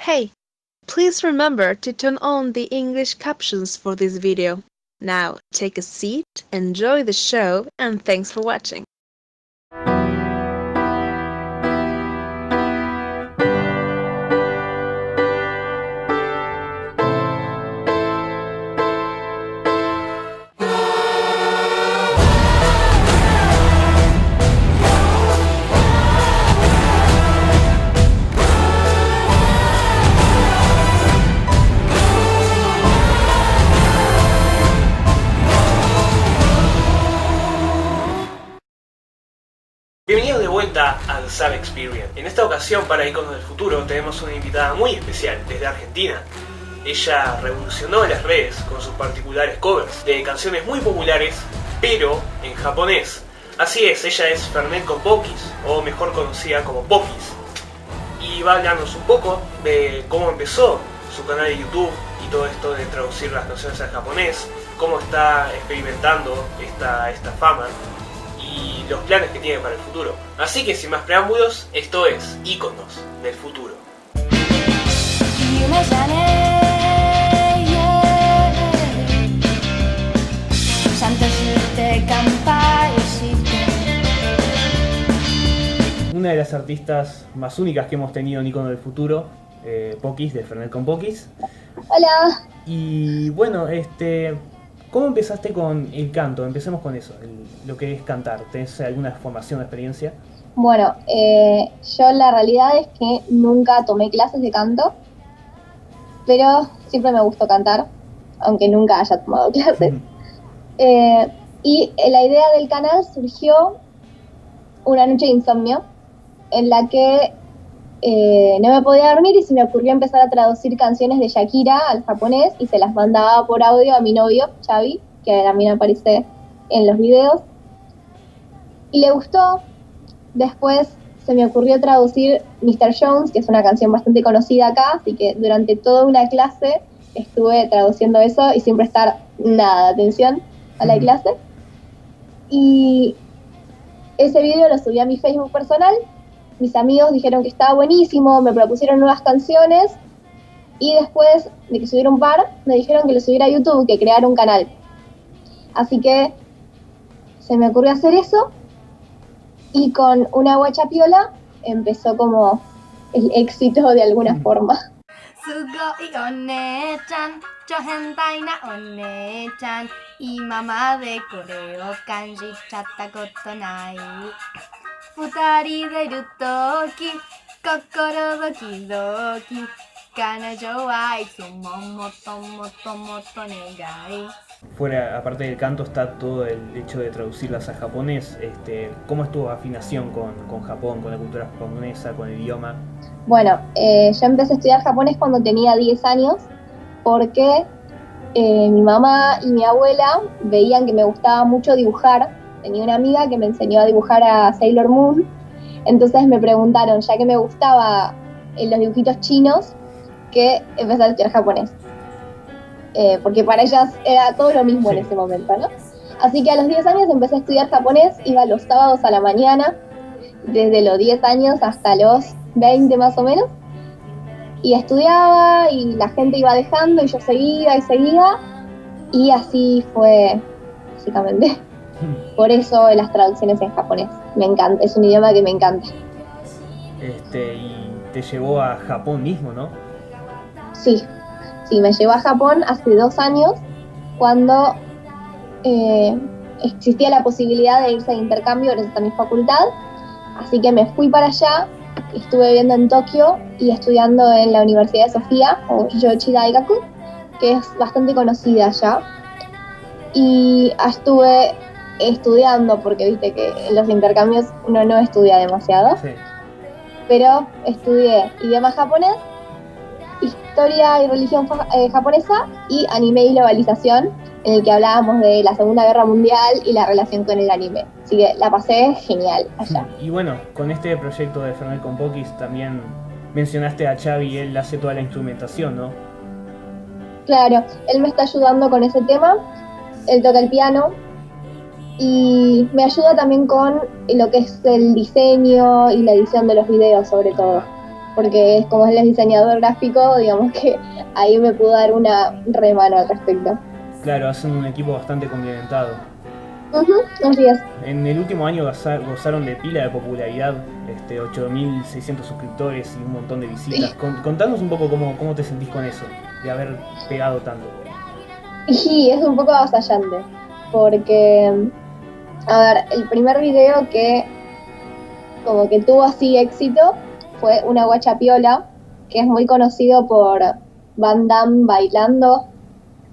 Hey, please remember to turn on the English captions for this video. Now, take a seat, enjoy the show, and thanks for watching. Bienvenidos de vuelta al Sub Experience. En esta ocasión, para Iconos del Futuro, tenemos una invitada muy especial desde Argentina. Ella revolucionó las redes con sus particulares covers de canciones muy populares, pero en japonés. Así es, ella es Fernet con Pokis, o mejor conocida como Pokis. Y va a hablarnos un poco de cómo empezó su canal de YouTube y todo esto de traducir las canciones al japonés, cómo está experimentando esta fama y los planes que tiene para el futuro. Así que sin más preámbulos, esto es Iconos del Futuro. Una de las artistas más únicas que hemos tenido en Iconos del Futuro, Pokis, de Fernet con Pokis. Hola. Y bueno, ¿cómo empezaste con el canto? Empecemos con eso, lo que es cantar. ¿Tenés alguna formación o experiencia? Bueno, yo la realidad es que nunca tomé clases de canto, pero siempre me gustó cantar, aunque nunca haya tomado clases. Y la idea del canal surgió una noche de insomnio, en la que no me podía dormir y se me ocurrió empezar a traducir canciones de Shakira al japonés y se las mandaba por audio a mi novio, Xavi, que también aparece en los videos. Y le gustó. Después se me ocurrió traducir Mr. Jones, que es una canción bastante conocida acá, así que durante toda una clase estuve traduciendo eso y siempre estar nada de atención a la clase. Y ese video lo subí a mi Facebook personal. Mis amigos dijeron que estaba buenísimo, me propusieron nuevas canciones y después de que subiera un par, me dijeron que lo subiera a YouTube, que creara un canal. Así que se me ocurrió hacer eso y con una guacha piola empezó como el éxito de alguna forma. Fuera, aparte del canto, está todo el hecho de traducirlas a japonés. ¿Cómo es tu afinación con Japón, con la cultura japonesa, con el idioma? Bueno, yo empecé a estudiar japonés cuando tenía 10 años porque mi mamá y mi abuela veían que me gustaba mucho dibujar. Tenía una amiga que me enseñó a dibujar a Sailor Moon. Entonces me preguntaron, ya que me gustaba los dibujitos chinos, que empezar a estudiar japonés. Porque para ellas era todo lo mismo en ese momento, ¿no? Así que a los 10 años empecé a estudiar japonés, iba los sábados a la mañana, desde los 10 años hasta los 20 más o menos, y estudiaba y la gente iba dejando y yo seguía y así fue básicamente. Por eso las traducciones en japonés, me encanta, es un idioma que me encanta. Y te llevó a Japón mismo, ¿no? Sí, me llevó a Japón hace 2 años, cuando existía la posibilidad de irse de intercambio gracias a mi facultad, así que me fui para allá, estuve viviendo en Tokio y estudiando en la Universidad de Sofía, o Yoichi Daigaku, que es bastante conocida allá, y estuve estudiando, porque viste que en los intercambios uno no estudia demasiado, Sí. Pero estudié idioma japonés, historia y religión japonesa y anime y globalización, en el que hablábamos de la Segunda Guerra Mundial y la relación con el anime. Así que la pasé genial allá. Y bueno, con este proyecto de Fernet con Pokis también mencionaste a Xavi, él hace toda la instrumentación, ¿no? Claro, él me está ayudando con ese tema, él toca el piano y me ayuda también con lo que es el diseño y la edición de los videos sobre todo. porque como él es diseñador gráfico, digamos que ahí me pudo dar una remano al respecto. Claro, hacen un equipo bastante complementado. Así es. En el último año gozaron de pila de popularidad, 8.600 suscriptores y un montón de visitas. Sí. Contanos un poco cómo te sentís con eso, de haber pegado tanto. Y es un poco avasallante, porque, a ver, el primer video que como que tuvo así éxito fue Una Guacha Piola, que es muy conocido por Van Damme bailando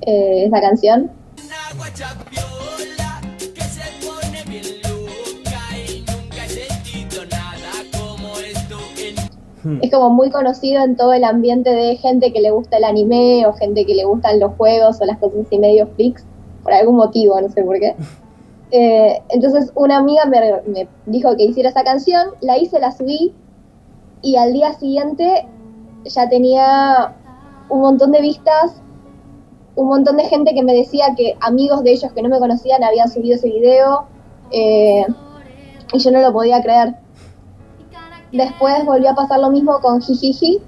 esa canción. Una guacha piola que se pone bien loca y nunca he sentido nada como esto en... Es como muy conocido en todo el ambiente de gente que le gusta el anime o gente que le gustan los juegos o las cosas así medio freaks, por algún motivo, no sé por qué. Entonces una amiga me dijo que hiciera esa canción, la hice, la subí y al día siguiente ya tenía un montón de vistas, un montón de gente que me decía que amigos de ellos que no me conocían habían subido ese video y yo no lo podía creer. Después volvió a pasar lo mismo con Jijiji,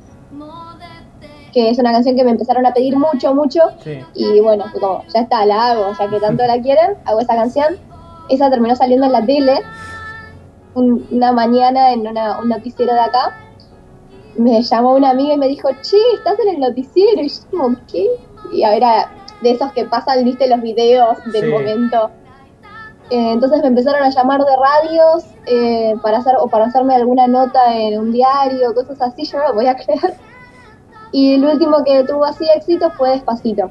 que es una canción que me empezaron a pedir mucho, Sí. y bueno, fue como, ya está, la hago, ya que tanto la quieren, hago esa canción. Esa terminó saliendo en la tele, una mañana en un noticiero de acá. Me llamó una amiga y me dijo, che, estás en el noticiero, y yo como, ¿qué? Y era de esos que pasan, viste, los videos del Sí. momento. Entonces me empezaron a llamar de radios para hacerme alguna nota en un diario, cosas así, yo no lo podía creer. Y el último que tuvo así éxito fue Despacito.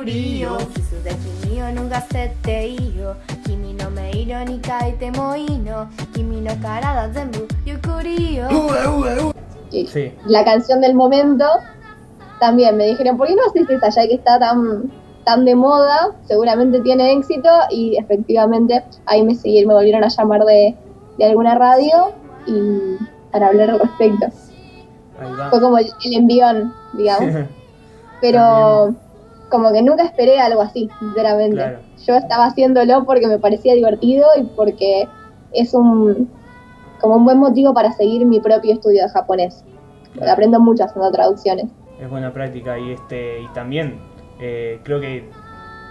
キスで君を脱がせていいよ君の迷路に書いてもいいの君の体全部ゆっくりよ Y Sí. la canción del momento, también me dijeron, ¿por qué no haces esa? Ya que está tan de moda, seguramente tiene éxito, y efectivamente ahí me volvieron a llamar de alguna radio y para hablar al respecto. Ahí va. Fue como el envión, digamos. Pero como que nunca esperé algo así, sinceramente. Claro. Yo estaba haciéndolo porque me parecía divertido y porque es como un buen motivo para seguir mi propio estudio de japonés. Porque Claro. aprendo mucho haciendo traducciones. Es buena práctica y también creo que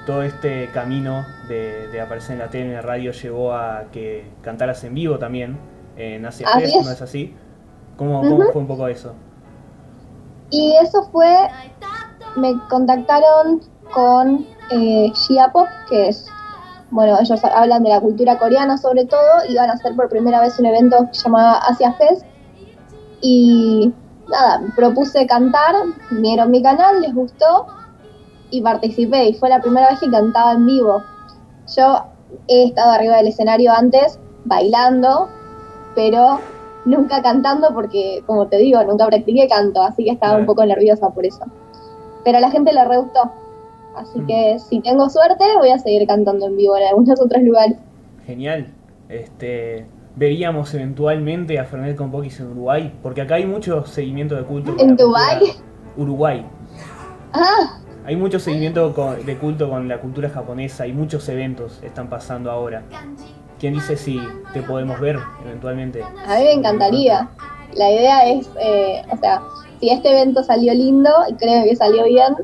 todo este camino de aparecer en la tele, en la radio, llevó a que cantaras en vivo también en Asia Así Fest, es. ¿no es así? ¿Cómo fue un poco eso? Y eso fue, me contactaron con Gia Pop, que es, bueno, ellos hablan de la cultura coreana sobre todo, y van a hacer por primera vez un evento que se llama Asia Fest. Y nada, propuse cantar, vieron mi canal, les gustó y participé, y fue la primera vez que cantaba en vivo. Yo he estado arriba del escenario antes, bailando, pero nunca cantando porque, como te digo, nunca practiqué canto, así que estaba Claro. un poco nerviosa por eso. Pero a la gente le re gustó, así que si tengo suerte voy a seguir cantando en vivo en algunos otros lugares. Genial. Veríamos eventualmente a Fernet con Pokis en Uruguay, porque acá hay mucho seguimiento de culto. con ¿En la cultura- Dubái? Uruguay. Ah, Hay mucho seguimiento de culto con la cultura japonesa y muchos eventos están pasando ahora. ¿Quién dice si te podemos ver eventualmente? a mí me encantaría. La idea es, o sea, si este evento salió lindo, y creo que salió bien,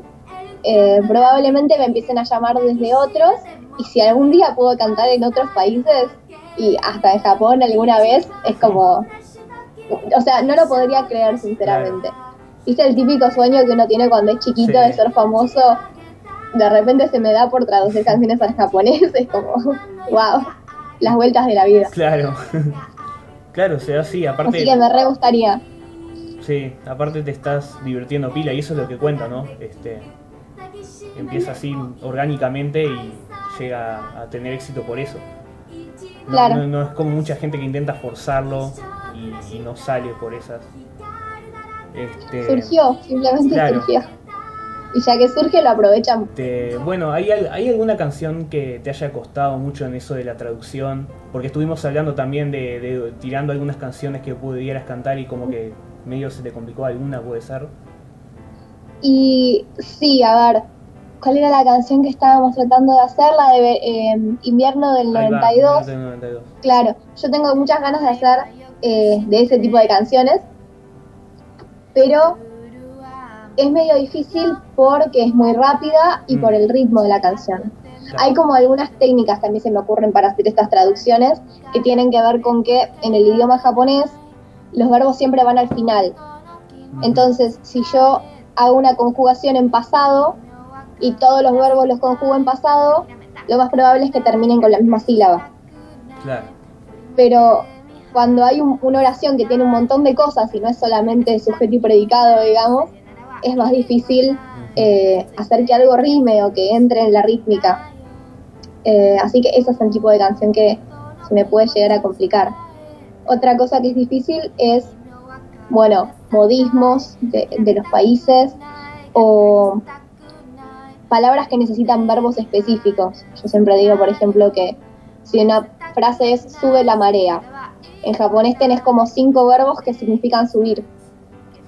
probablemente me empiecen a llamar desde otros, y si algún día puedo cantar en otros países, y hasta en Japón alguna vez, es como, o sea, no lo podría creer sinceramente. ¿Viste el típico sueño que uno tiene cuando es chiquito Sí. de ser famoso? De repente se me da por traducir canciones al japonés, es como, wow, las vueltas de la vida. Claro. Claro, se da así. Aparte, Así que me re gustaría. sí, aparte te estás divirtiendo pila y eso es lo que cuenta, ¿no? Empieza así orgánicamente y llega a tener éxito por eso. No, Claro. no es como mucha gente que intenta forzarlo y no sale por esas. Surgió, simplemente Claro. surgió. Y ya que surge lo aprovechan. Bueno, ¿hay alguna canción que te haya costado mucho en eso de la traducción? Porque estuvimos hablando también de tirando algunas canciones que pudieras cantar y como que medio se te complicó alguna, puede ser. Y sí, a ver, ¿cuál era la canción que estábamos tratando de hacer? La de Invierno del Ahí va, 92. del 92. Claro, yo tengo muchas ganas de hacer de ese tipo de canciones, pero es medio difícil porque es muy rápida y por el ritmo de la canción. Claro. Hay como algunas técnicas que a mí se me ocurren para hacer estas traducciones que tienen que ver con que en el idioma japonés los verbos siempre van al final. Entonces, si yo hago una conjugación en pasado y todos los verbos los conjugo en pasado, lo más probable es que terminen con la misma sílaba. Claro. Pero cuando hay una oración que tiene un montón de cosas y no es solamente sujeto y predicado, digamos, es más difícil hacer que algo rime o que entre en la rítmica. Así que ese es el tipo de canción que se me puede llegar a complicar. Otra cosa que es difícil es, bueno, modismos de los países o palabras que necesitan verbos específicos. Yo siempre digo, por ejemplo, que si una frase es sube la marea, en japonés tenés como 5 verbos que significan subir,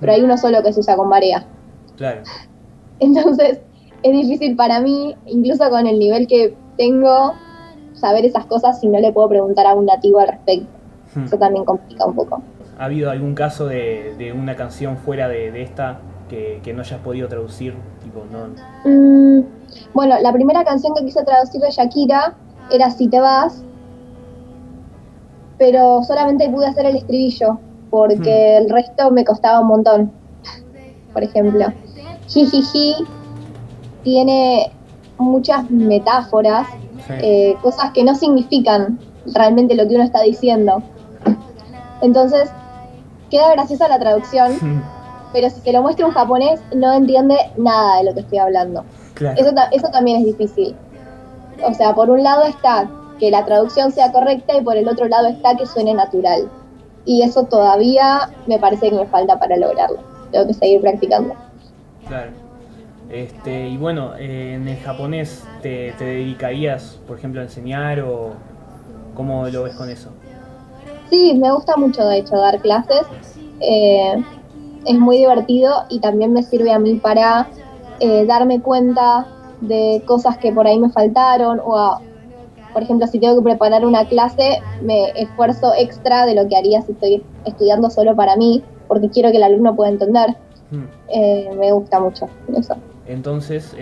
pero hay uno solo que se usa con marea. Claro. Entonces es difícil para mí, incluso con el nivel que tengo, saber esas cosas si no le puedo preguntar a un nativo al respecto. Eso también complica un poco. ¿Ha habido algún caso de una canción fuera de esta que no hayas podido traducir? Tipo, no. Bueno, la primera canción que quise traducir de Shakira era Si te vas, pero solamente pude hacer el estribillo porque el resto me costaba un montón. Por ejemplo, Jijiji tiene muchas metáforas, Sí. cosas que no significan realmente lo que uno está diciendo. Entonces, queda graciosa la traducción, pero si se lo muestra un japonés, no entiende nada de lo que estoy hablando. Claro. Eso también es difícil. O sea, por un lado está que la traducción sea correcta y por el otro lado está que suene natural. Y eso todavía me parece que me falta para lograrlo. Tengo que seguir practicando. Claro. Y bueno, en el japonés te dedicarías, por ejemplo, a enseñar o cómo lo ves con eso? Sí, me gusta mucho de hecho dar clases. Es muy divertido y también me sirve a mí para darme cuenta de cosas que por ahí me faltaron por ejemplo, si tengo que preparar una clase, me esfuerzo extra de lo que haría si estoy estudiando solo para mí, porque quiero que el alumno pueda entender. Me gusta mucho eso. Entonces,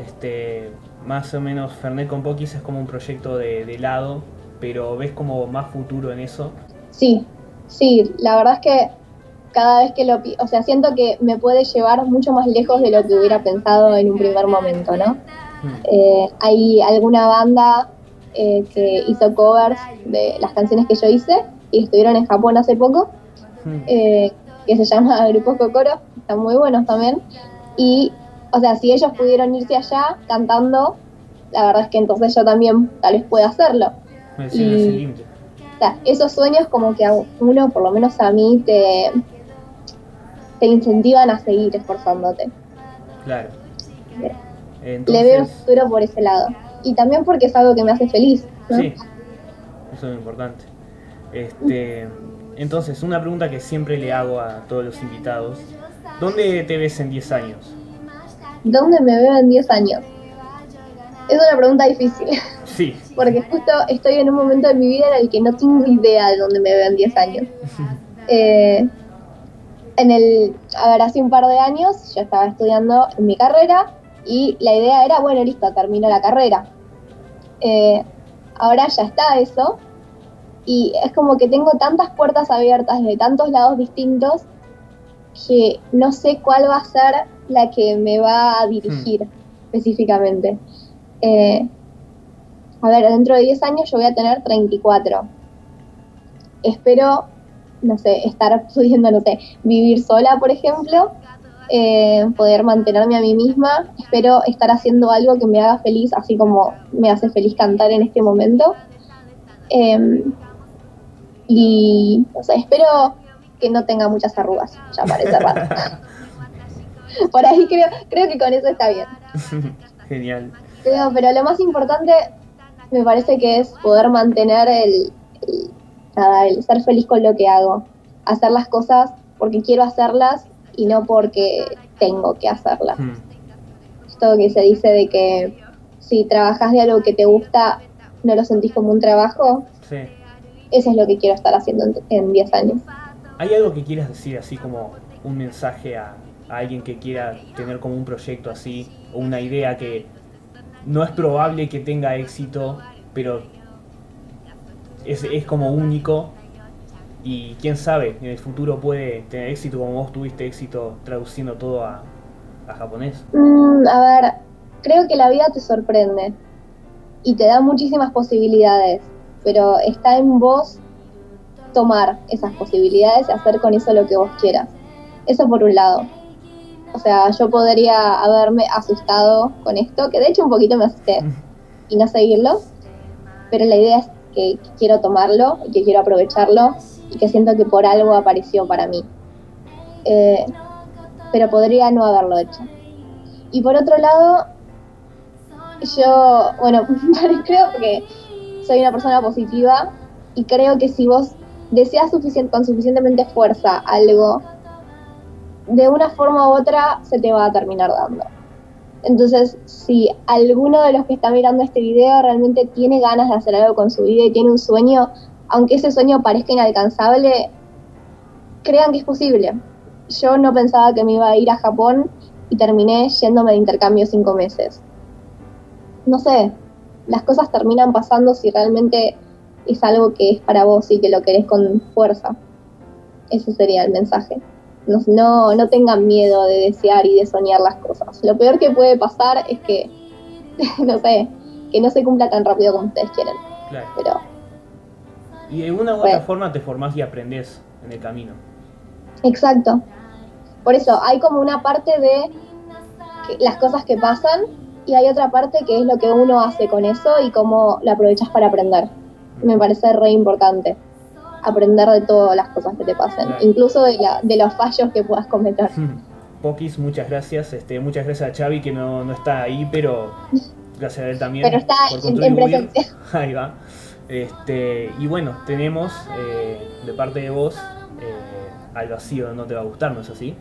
más o menos Fernet con Pokis es como un proyecto de lado, pero ¿ves como más futuro en eso? Sí, la verdad es que cada vez que siento que me puede llevar mucho más lejos de lo que hubiera pensado en un primer momento, ¿no? Hay alguna banda que hizo covers de las canciones que yo hice y estuvieron en Japón hace poco, que se llama Grupo Kokoro, están muy buenos también. Y, o sea, si ellos pudieron irse allá cantando, la verdad es que entonces yo también tal vez pueda hacerlo. O sea, esos sueños como que a uno, por lo menos a mí, te incentivan a seguir esforzándote. Claro. Entonces, le veo futuro por ese lado. Y también porque es algo que me hace feliz, ¿no? Sí, eso es lo importante. Entonces, una pregunta que siempre le hago a todos los invitados. ¿Dónde te ves en 10 años? ¿Dónde me veo en 10 años? Es una pregunta difícil. Sí. Porque justo estoy en un momento de mi vida en el que no tengo idea de dónde me veo en 10 años. Hace un par de años yo estaba estudiando en mi carrera y la idea era, bueno, listo, termino la carrera. Ahora ya está eso y es como que tengo tantas puertas abiertas de tantos lados distintos que no sé cuál va a ser la que me va a dirigir específicamente. Dentro de 10 años yo voy a tener 34. Espero, estar pudiendo, vivir sola, por ejemplo, poder mantenerme a mí misma. Espero estar haciendo algo que me haga feliz, así como me hace feliz cantar en este momento. Y, espero que no tenga muchas arrugas, ya para ese rato. Por ahí creo que con eso está bien. Genial. Pero lo más importante me parece que es poder mantener el ser feliz con lo que hago. Hacer las cosas porque quiero hacerlas y no porque tengo que hacerlas. Esto que se dice de que si trabajas de algo que te gusta, no lo sentís como un trabajo. Sí. Eso es lo que quiero estar haciendo en 10 años. ¿Hay algo que quieras decir, así como un mensaje a a alguien que quiera tener como un proyecto así o una idea que no es probable que tenga éxito, pero es como único y quién sabe, en el futuro puede tener éxito como vos tuviste éxito traduciendo todo a japonés? A ver, creo que la vida te sorprende y te da muchísimas posibilidades, pero está en vos tomar esas posibilidades y hacer con eso lo que vos quieras. Eso por un lado. O sea, yo podría haberme asustado con esto, que de hecho un poquito me asusté, y no seguirlo, pero la idea es que quiero tomarlo y que quiero aprovecharlo y que siento que por algo apareció para mí. Pero podría no haberlo hecho. Y por otro lado, yo, bueno, creo que soy una persona positiva y creo que si vos deseas con suficientemente fuerza algo, de una forma u otra se te va a terminar dando. Entonces, si alguno de los que está mirando este video realmente tiene ganas de hacer algo con su vida y tiene un sueño, aunque ese sueño parezca inalcanzable, crean que es posible. Yo no pensaba que me iba a ir a Japón y terminé yéndome de intercambio 5 meses. No sé, las cosas terminan pasando si realmente es algo que es para vos y que lo querés con fuerza. Ese sería el mensaje. No tengan miedo de desear y de soñar las cosas. Lo peor que puede pasar es que, no sé, que no se cumpla tan rápido como ustedes quieren. Claro. Pero, Y de una u otra forma te formás y aprendés en el camino. exacto. Por eso, hay como una parte de las cosas que pasan y hay otra parte que es lo que uno hace con eso y cómo lo aprovechas para aprender. Me parece re importante aprender de todas las cosas que te pasen, Claro. incluso de los fallos que puedas cometer. Pokis, muchas gracias. Muchas gracias a Xavi que no está ahí, pero gracias a él también Pero está por en contribuir. presencia. Ahí va. Y bueno, tenemos de parte de vos Al vacío no te va a gustar, ¿no es así?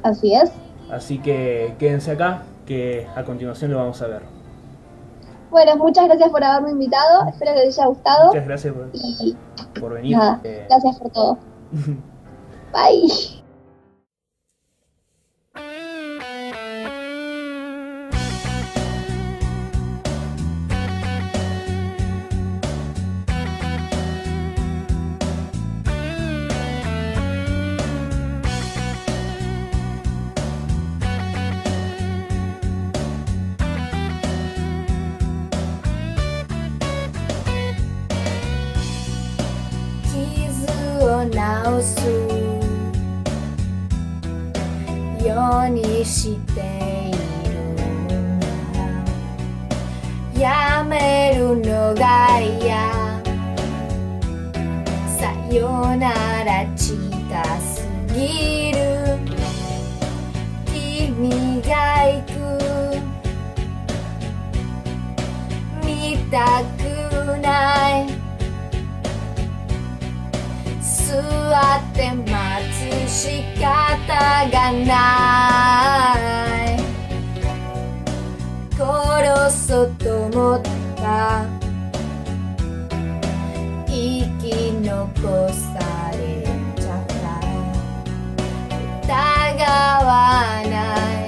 Así es. Así que quédense acá, que a continuación lo vamos a ver. Bueno, muchas gracias por haberme invitado, espero que les haya gustado Muchas gracias y por venir. nada, gracias por todo. Bye.傷を治すようにしているなやめるのが嫌さよなら近すぎる君が行く見たくない座って待つ仕方がない殺そうと思った生き残されちゃった疑わない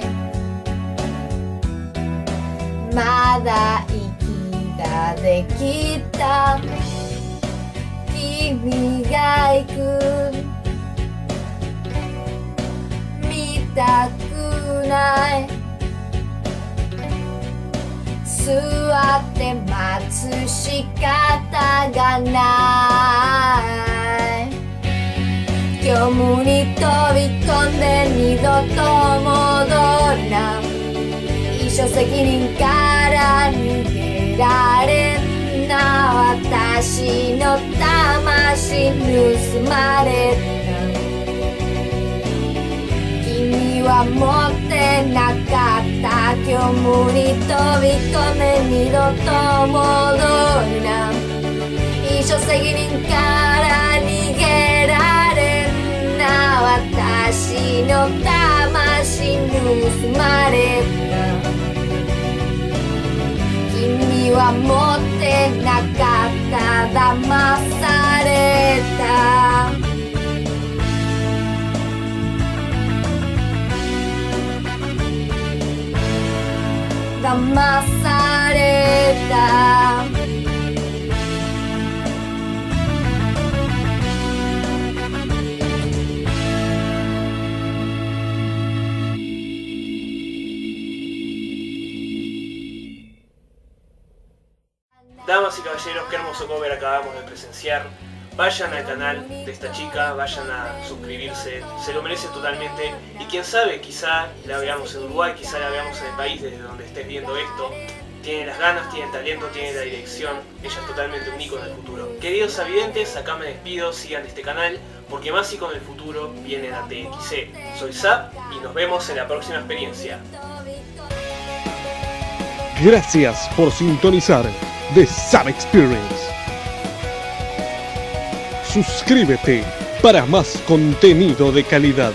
まだ息ができた君が行く見たくない座って待つ仕方がない虚無に飛び込んで二度と戻るな一生責任から逃げられんな私の魂盗まれた君は持ってなかった虚無に飛び込め二度と戻るな一生責任から逃げられんな私の魂盗まれた君は持ってなかった騙された la Mazareta. Damas y caballeros, qué hermoso cover acabamos de presenciar. Vayan al canal de esta chica, vayan a suscribirse, se lo merece totalmente. Y quién sabe, quizá la veamos en Uruguay, quizá la veamos en el país desde donde estés viendo esto. Tiene las ganas, tiene el talento, tiene la dirección, ella es totalmente un ícono del futuro. Queridos avidentes, acá me despido, sigan este canal, porque más íconos del futuro vienen a TXC. Soy Zap y nos vemos en la próxima experiencia. Gracias por sintonizar The Zap Experience. Suscríbete para más contenido de calidad.